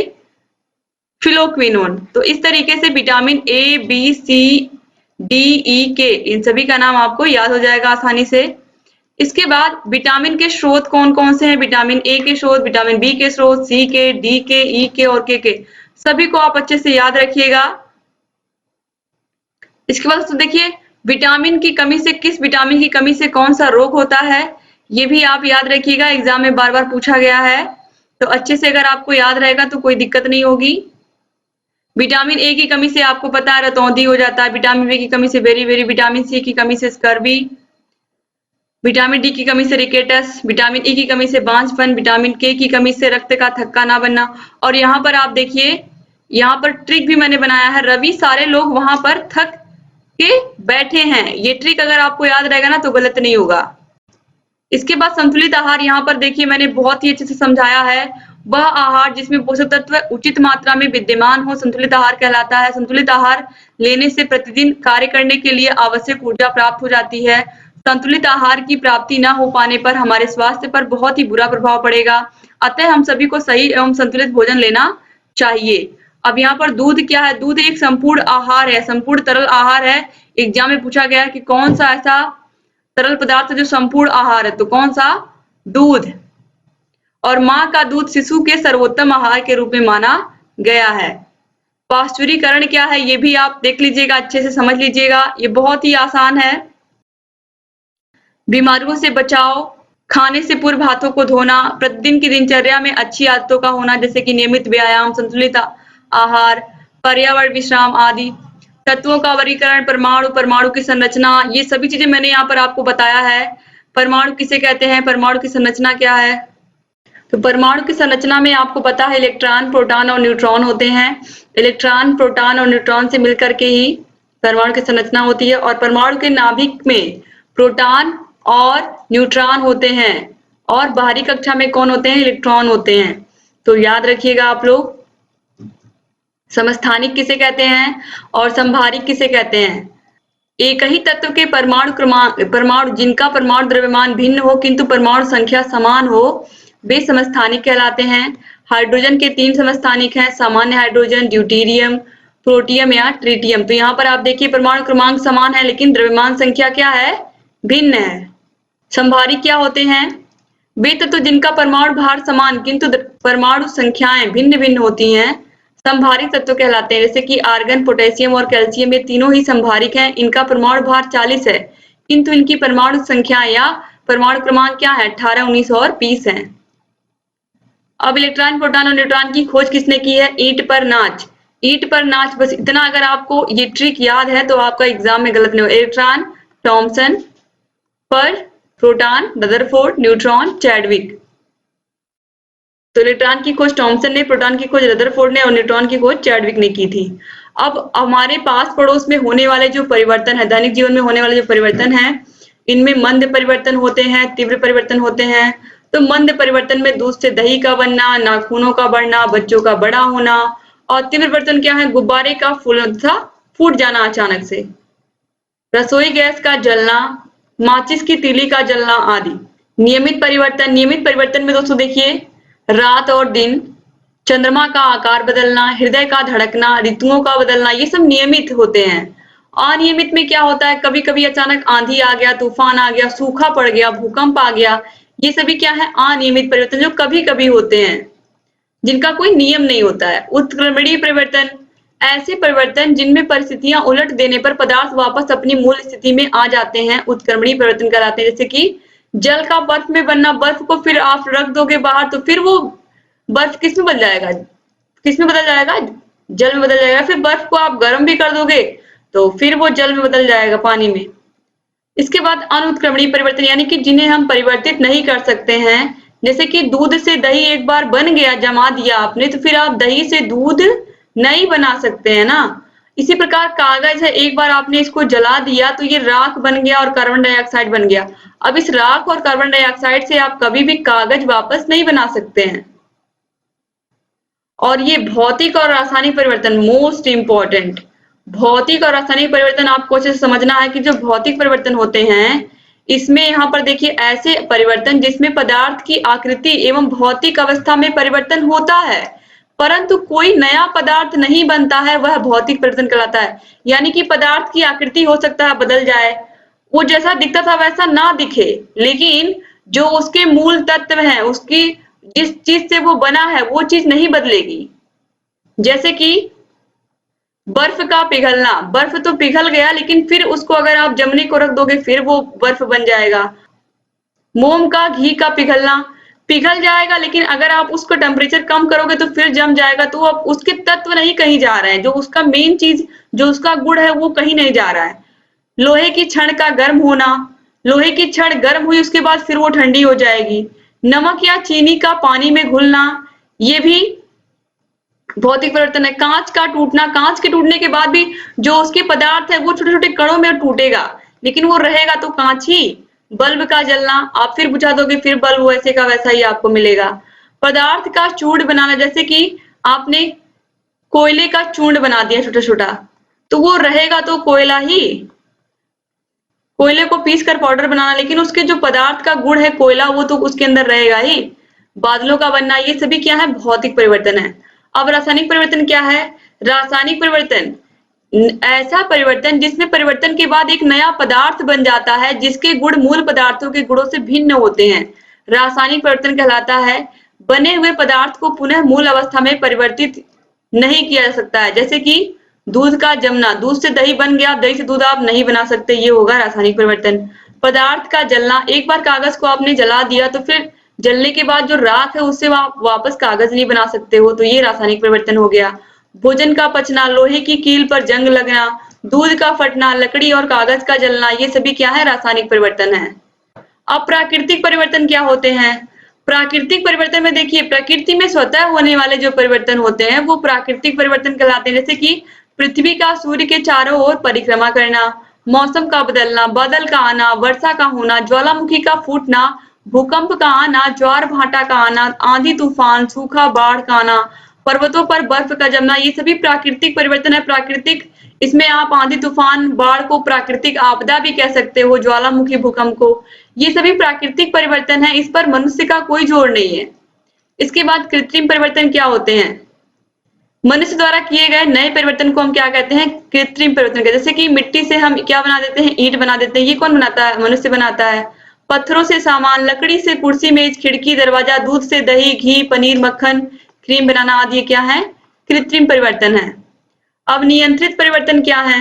फिलोक्विनोन। तो इस तरीके से vitamin A, B, C, D, E, K, इन सभी का नाम आपको याद हो जाएगा आसानी से। इसके बाद विटामिन के स्रोत कौन कौन से हैं? विटामिन ए के स्रोत, विटामिन बी के स्रोत, सी के, डी के, ई के और के, सभी को आप अच्छे से याद रखिएगा। इसके बाद तो देखिए विटामिन की कमी से, किस विटामिन की कमी से कौन सा रोग होता है, ये भी आप याद रखिएगा, एग्जाम में बार बार पूछा गया है। तो अच्छे से अगर आपको याद रहेगा तो कोई दिक्कत नहीं होगी। विटामिन ए की कमी से आपको पता है रतौंधी हो जाता है, विटामिन बी की कमी से बेरी, विटामिन सी की कमी से स्कर्वी, विटामिन डी की कमी से रिकेटस, विटामिन ई की कमी से बांझपन, विटामिन के की कमी से रक्त का थक्का ना बनना। और यहाँ पर आप देखिए, यहाँ पर ट्रिक भी मैंने बनाया है, रवि सारे लोग वहां पर थक के बैठे हैं। ये ट्रिक अगर आपको याद रहेगा ना तो गलत नहीं होगा। इसके बाद संतुलित आहार, यहाँ पर देखिए मैंने बहुत ही अच्छे से समझाया है। वह आहार जिसमें पोषक तत्व उचित मात्रा में विद्यमान हो संतुलित आहार कहलाता है। संतुलित आहार लेने से प्रतिदिन कार्य करने के लिए आवश्यक ऊर्जा प्राप्त हो जाती है। संतुलित आहार की प्राप्ति न हो पाने पर हमारे स्वास्थ्य पर बहुत ही बुरा प्रभाव पड़ेगा। अतः हम सभी को सही एवं संतुलित भोजन लेना चाहिए। अब यहाँ पर दूध क्या है? दूध एक संपूर्ण आहार है, संपूर्ण तरल आहार है। एग्जाम में पूछा गया कि कौन सा ऐसा तरल पदार्थ जो संपूर्ण आहार है, तो कौन सा? दूध। और माँ का दूध शिशु के सर्वोत्तम आहार के रूप में माना गया है। पाश्चुरीकरण क्या है ये भी आप देख लीजिएगा, अच्छे से समझ लीजिएगा, ये बहुत ही आसान है। बीमारियों से बचाव, खाने से पूर्व हाथों को धोना, प्रतिदिन की दिनचर्या में अच्छी आदतों का होना जैसे कि नियमित व्यायाम, संतुलित आहार, पर्यावरण विश्राम आदि, तत्वों का वर्गीकरण, परमाणु, परमाणु की संरचना, ये सभी चीजें मैंने यहाँ पर आपको बताया है। परमाणु किसे कहते हैं, परमाणु की संरचना क्या है? तो परमाणु की संरचना में आपको पता है इलेक्ट्रॉन, प्रोटॉन और न्यूट्रॉन होते हैं। इलेक्ट्रॉन, प्रोटॉन और न्यूट्रॉन से मिलकर के ही परमाणु की संरचना होती है। और परमाणु के नाभिक में प्रोटॉन और न्यूट्रॉन होते हैं और बाहरी कक्षा में कौन होते हैं? इलेक्ट्रॉन होते हैं। तो याद रखिएगा आप लोग, समस्थानिक किसे कहते हैं और संभारिक किसे कहते हैं? एक ही तत्व के परमाणु जिनका परमाणु द्रव्यमान भिन्न हो किंतु परमाणु संख्या समान हो, वे समस्थानिक कहलाते हैं। हाइड्रोजन के 3 समस्थानिक हैं, सामान्य हाइड्रोजन, ड्यूटेरियम, प्रोटियम या ट्रिटियम। तो यहाँ पर आप देखिए परमाणु क्रमांक समान है लेकिन द्रव्यमान संख्या क्या है? भिन्न है। संभारिक क्या होते हैं? वे तत्व जिनका परमाणु भार समान किंतु परमाणु संख्याएं भिन्न भिन्न होती हैं, संभारिक तत्व कहलाते हैं। जैसे कि आर्गन, पोटेशियम और कैल्शियम, ये तीनों ही संभारिक हैं। इनका परमाणु भार 40 है किंतु इनकी परमाणु संख्या या परमाणु क्रमांक क्या है? 18, 19 और 20 है। अब इलेक्ट्रॉन, प्रोटॉन और न्यूट्रॉन की खोज किसने की है? ईंट पर नाच। ईंट पर नाच, बस इतना अगर आपको ये ट्रिक याद है तो आपका एग्जाम में गलत नहीं हो। इलेक्ट्रॉन थॉमसन, पर प्रोटॉन रदरफोर्ड, न्यूट्रॉन चैडविक। तो इलेक्ट्रॉन की खोज थॉमसन ने, प्रोटॉन की खोज रदरफोर्ड ने और न्यूट्रॉन की खोज चैडविक ने की थी। अब हमारे पास पड़ोस में होने वाले जो परिवर्तन है, दैनिक जीवन में होने वाले जो परिवर्तन है, इनमें मंद परिवर्तन होते हैं, तीव्र परिवर्तन होते हैं। तो मंद परिवर्तन में दूध से दही का बनना, नाखूनों का बढ़ना, बच्चों का बड़ा होना। और तीव्र परिवर्तन क्या है? गुब्बारे का फूट जाना अचानक से, रसोई गैस का जलना, माचिस की तीली का जलना आदि। नियमित परिवर्तन में दोस्तों देखिए रात और दिन, चंद्रमा का आकार बदलना, हृदय का धड़कना, ऋतुओं का बदलना, ये सब नियमित होते हैं। अनियमित में क्या होता है? कभी कभी अचानक आंधी आ गया, तूफान आ गया, सूखा पड़ गया, भूकंप आ गया, ये सभी क्या है? अनियमित परिवर्तन जो कभी कभी होते हैं, जिनका कोई नियम नहीं होता है। उत्क्रमणीय परिवर्तन, ऐसे परिवर्तन जिनमें परिस्थितियां उलट देने पर पदार्थ वापस अपनी मूल स्थिति में आ जाते हैं, उत्क्रमणीय परिवर्तन कहलाते हैं। जैसे कि जल का बर्फ में बनना, बर्फ को फिर आप रख दोगे बाहर तो फिर वो बर्फ किस में बदल जाएगा? किस में बदल जाएगा? जल में बदल जाएगा। फिर बर्फ को आप गर्म भी कर दोगे तो फिर वो जल में बदल जाएगा, पानी में। इसके बाद अनुत्क्रमणीय परिवर्तन, यानी कि जिन्हें हम परिवर्तित नहीं कर सकते हैं। जैसे कि दूध से दही एक बार बन गया, जमा दिया आपने, तो फिर आप दही से दूध नहीं बना सकते हैं ना। इसी प्रकार कागज है, एक बार आपने इसको जला दिया तो ये राख बन गया और कार्बन डाइऑक्साइड बन गया। अब इस राख और कार्बन डाइऑक्साइड से आप कभी भी कागज वापस नहीं बना सकते हैं। और ये भौतिक और रासायनिक परिवर्तन, मोस्ट इंपॉर्टेंट, भौतिक और रासायनिक परिवर्तन आपको अच्छे से समझना है कि जो भौतिक परिवर्तन होते हैं, इसमें यहाँ पर देखिए ऐसे परिवर्तन जिसमें पदार्थ की आकृति एवं भौतिक अवस्था में परिवर्तन होता है परंतु कोई नया पदार्थ नहीं बनता है, वह भौतिक परिवर्तन कहलाता है। यानी कि पदार्थ की आकृति हो सकता है बदल जाए, वो जैसा दिखता था वैसा ना दिखे, लेकिन जो उसके मूल तत्व हैं, उसकी जिस चीज से वो बना है वो चीज नहीं बदलेगी। जैसे कि बर्फ का पिघलना, बर्फ तो पिघल गया लेकिन फिर उसको अगर आप जमने को रख दोगे फिर वो बर्फ बन जाएगा। मोम का घी का पिघलना, पिघल जाएगा, लेकिन अगर आप उसको टेम्परेचर कम करोगे तो फिर जम जाएगा। तो अब उसके तत्व नहीं कहीं जा रहे हैं, जो उसका मेन चीज, जो उसका गुण है वो कहीं नहीं जा रहा है। लोहे की छड़ का गर्म होना, लोहे की छड़ गर्म हुई उसके बाद फिर वो ठंडी हो जाएगी। नमक या चीनी का पानी में घुलना, ये भी भौतिक परिवर्तन है। कांच का टूटना, कांच के टूटने के बाद भी जो उसके पदार्थ है वो छोटे छोटे कणों में टूटेगा, लेकिन वो रहेगा तो कांच ही। बल्ब का जलना, आप फिर बुझा दोगे फिर बल्ब वैसे का वैसा ही आपको मिलेगा। पदार्थ का चूर्ण बनाना, जैसे कि आपने कोयले का चूर्ण बना दिया छोटा छोटा, तो वो रहेगा तो कोयला ही। कोयले को पीस कर पाउडर बनाना, लेकिन उसके जो पदार्थ का गुण है कोयला, वो तो उसके अंदर रहेगा ही। बादलों का बनना, ये सभी क्या है, भौतिक परिवर्तन है। अब रासायनिक परिवर्तन क्या है? रासायनिक परिवर्तन ऐसा परिवर्तन जिसमें परिवर्तन के बाद एक नया पदार्थ बन जाता है जिसके गुण मूल पदार्थों के गुणों से भिन्न होते हैं, रासायनिक परिवर्तन कहलाता है। बने हुए पदार्थ को पुनः मूल अवस्था में परिवर्तित नहीं किया जा सकता है, जैसे कि दूध का जमना, दूध से दही बन गया, दही से दूध आप नहीं बना सकते, ये होगा रासायनिक परिवर्तन। पदार्थ का जलना, एक बार कागज को आपने जला दिया तो फिर जलने के बाद जो राख है उससे आप वापस कागज नहीं बना सकते हो, तो ये रासायनिक परिवर्तन हो गया। भोजन का पचना, लोहे की कील पर जंग लगना, दूध का फटना, लकड़ी और कागज का जलना, ये सभी क्या है, रासायनिक परिवर्तन है। अब प्राकृतिक परिवर्तन क्या होते हैं? प्राकृतिक परिवर्तन में देखिए, प्रकृति में स्वतः होने वाले जो परिवर्तन होते हैं वो प्राकृतिक परिवर्तन कहलाते हैं, जैसे कि पृथ्वी का सूर्य के चारों ओर परिक्रमा करना, मौसम का बदलना, बादल का आना, वर्षा का होना, ज्वालामुखी का फूटना, भूकंप का आना, ज्वार भाटा का आना, आंधी तूफान, सूखा, बाढ़ का आना, पर्वतों पर बर्फ का जमना, ये सभी प्राकृतिक परिवर्तन है। प्राकृतिक, इसमें आप आंधी तूफान, बाढ़ को प्राकृतिक आपदा भी कह सकते हो, ज्वालामुखी, भूकंप को, ये सभी प्राकृतिक परिवर्तन है। इस पर मनुष्य का कोई जोर नहीं है। इसके बाद कृत्रिम परिवर्तन क्या होते हैं? मनुष्य द्वारा किए गए नए परिवर्तन को हम क्या कहते हैं? कृत्रिम परिवर्तन कहते हैं। जैसे कि मिट्टी से हम क्या बना देते हैं? ईंट बना देते हैं। ये कौन बनाता है? मनुष्य बनाता है। पत्थरों से सामान, लकड़ी से कुर्सी, मेज, खिड़की, दरवाजा, दूध से दही, घी, पनीर, मक्खन, क्रीम बनाना आदि क्या है? कृत्रिम परिवर्तन है। अब नियंत्रित परिवर्तन क्या है?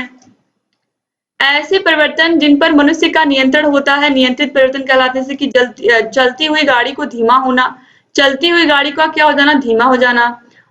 ऐसे परिवर्तन जिन पर मनुष्य का नियंत्रण होता है नियंत्रित परिवर्तन कहलाते हैं। जैसे कि चलती हुई गाड़ी को धीमा होना, चलती हुई गाड़ी का क्या हो जाना? धीमा हो जाना,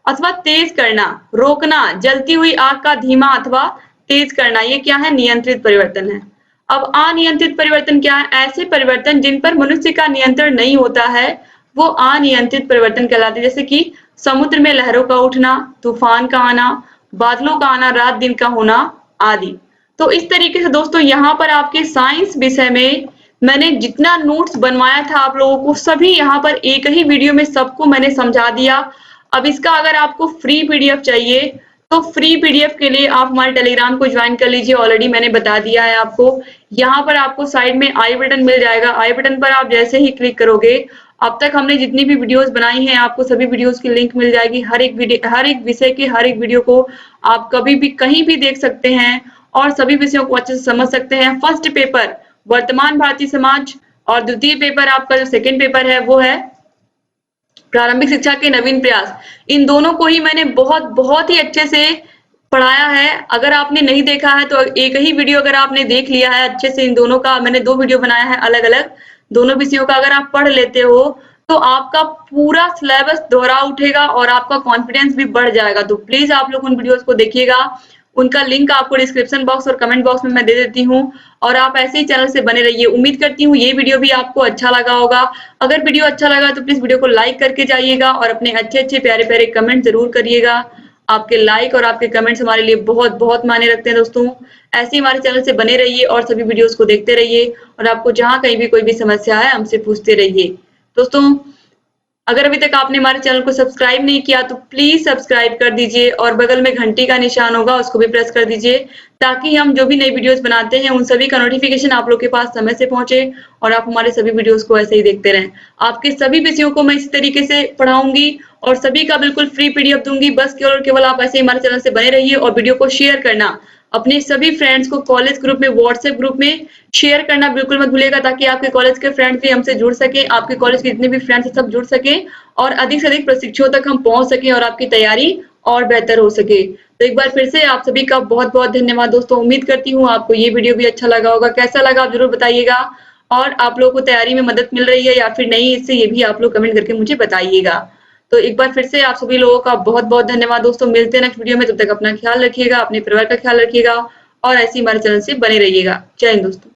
अथवा तेज करना, रोकना, जलती हुई आग का धीमा अथवा तेज करना, ये क्या है? नियंत्रित परिवर्तन है। अब अनियंत्रित परिवर्तन क्या है? ऐसे परिवर्तन जिन पर मनुष्य का नियंत्रण नहीं होता है वो अनियंत्रित परिवर्तन कहलाते हैं। जैसे कि समुद्र में लहरों का उठना, तूफान का आना, बादलों का आना, रात दिन का होना आदि। तो इस तरीके से दोस्तों यहाँ पर आपके साइंस विषय में मैंने जितना नोट्स बनवाया था आप लोगों को सभी यहाँ पर एक ही वीडियो में सबको मैंने समझा दिया। अब इसका अगर आपको फ्री पीडीएफ चाहिए तो फ्री पीडीएफ के लिए आप हमारे टेलीग्राम को ज्वाइन कर लीजिए। ऑलरेडी मैंने बता दिया है आपको। यहाँ पर आपको साइड में आई बटन मिल जाएगा। आई बटन पर आप जैसे ही क्लिक करोगे, अब तक हमने जितनी भी वीडियोस बनाई हैं आपको सभी वीडियोस की लिंक मिल जाएगी। हर एक विषय के हर एक वीडियो को आप कभी भी कहीं भी देख सकते हैं और सभी विषयों को अच्छे से समझ सकते हैं। फर्स्ट पेपर वर्तमान भारतीय समाज और द्वितीय पेपर आपका जो सेकंड पेपर है वो है प्रारंभिक शिक्षा के नवीन प्रयास। इन दोनों को ही मैंने बहुत ही अच्छे से पढ़ाया है। अगर आपने नहीं देखा है तो एक ही वीडियो अगर आपने देख लिया है अच्छे से, इन दोनों का मैंने 2 वीडियो बनाया है अलग अलग दोनों विषयों का। अगर आप पढ़ लेते हो तो आपका पूरा सिलेबस दोहरा उठेगा और आपका कॉन्फिडेंस भी बढ़ जाएगा। तो प्लीज आप लोग उन वीडियोस को देखिएगा। उनका लिंक आपको डिस्क्रिप्शन बॉक्स और कमेंट बॉक्स में मैं दे देती हूँ। और आप ऐसे ही चैनल से बने रहिए। उम्मीद करती हूँ ये वीडियो भी आपको अच्छा लगा होगा। अगर वीडियो अच्छा लगा तो प्लीज वीडियो को लाइक करके जाइएगा और अपने अच्छे प्यारे प्यारे कमेंट जरूर करिएगा। आपके लाइक और आपके कमेंट्स हमारे लिए बहुत मायने रखते हैं दोस्तों। ऐसे ही हमारे चैनल से बने रहिए और सभी वीडियोस को देखते रहिए और आपको जहाँ कहीं भी कोई भी समस्या है हमसे पूछते रहिए। दोस्तों अगर अभी तक आपने हमारे चैनल को सब्सक्राइब नहीं किया तो प्लीज सब्सक्राइब कर दीजिए और बगल में घंटी का निशान होगा उसको भी प्रेस कर दीजिए ताकि हम जो भी नई वीडियोस बनाते हैं उन सभी का नोटिफिकेशन आप लोग के पास समय से पहुंचे और आप हमारे सभी वीडियोस को ऐसे ही देखते रहें। आपके सभी विषयों को मैं इसी तरीके से पढ़ाऊंगी और सभी का बिल्कुल फ्री पीडीएफ दूंगी। बस केवल आप ऐसे ही हमारे चैनल से बने रहिए और वीडियो को शेयर करना अपने सभी फ्रेंड्स को कॉलेज ग्रुप में, व्हाट्सएप ग्रुप में शेयर करना बिल्कुल मत भूलिएगा ताकि आपके कॉलेज के फ्रेंड्स भी हमसे जुड़ सके, आपके कॉलेज के जितने भी फ्रेंड्स सब जुड़ सके और अधिक से अधिक प्रशिक्षुओं तक हम पहुंच सके और आपकी तैयारी और बेहतर हो सके। तो एक बार फिर से आप सभी का बहुत धन्यवाद दोस्तों। उम्मीद करती हूँ आपको ये वीडियो भी अच्छा लगा होगा। कैसा लगा आप जरूर बताइएगा। और आप लोगों को तैयारी में मदद मिल रही है या फिर नहीं, इससे ये भी आप लोग कमेंट करके मुझे बताइएगा। तो एक बार फिर से आप सभी लोगों का बहुत-बहुत धन्यवाद दोस्तों। मिलते हैं नेक्स्ट वीडियो में, तब तक अपना ख्याल रखिएगा, अपने परिवार का ख्याल रखिएगा और ऐसे ही हमारे चैनल से बने रहिएगा। जय हिंद दोस्तों।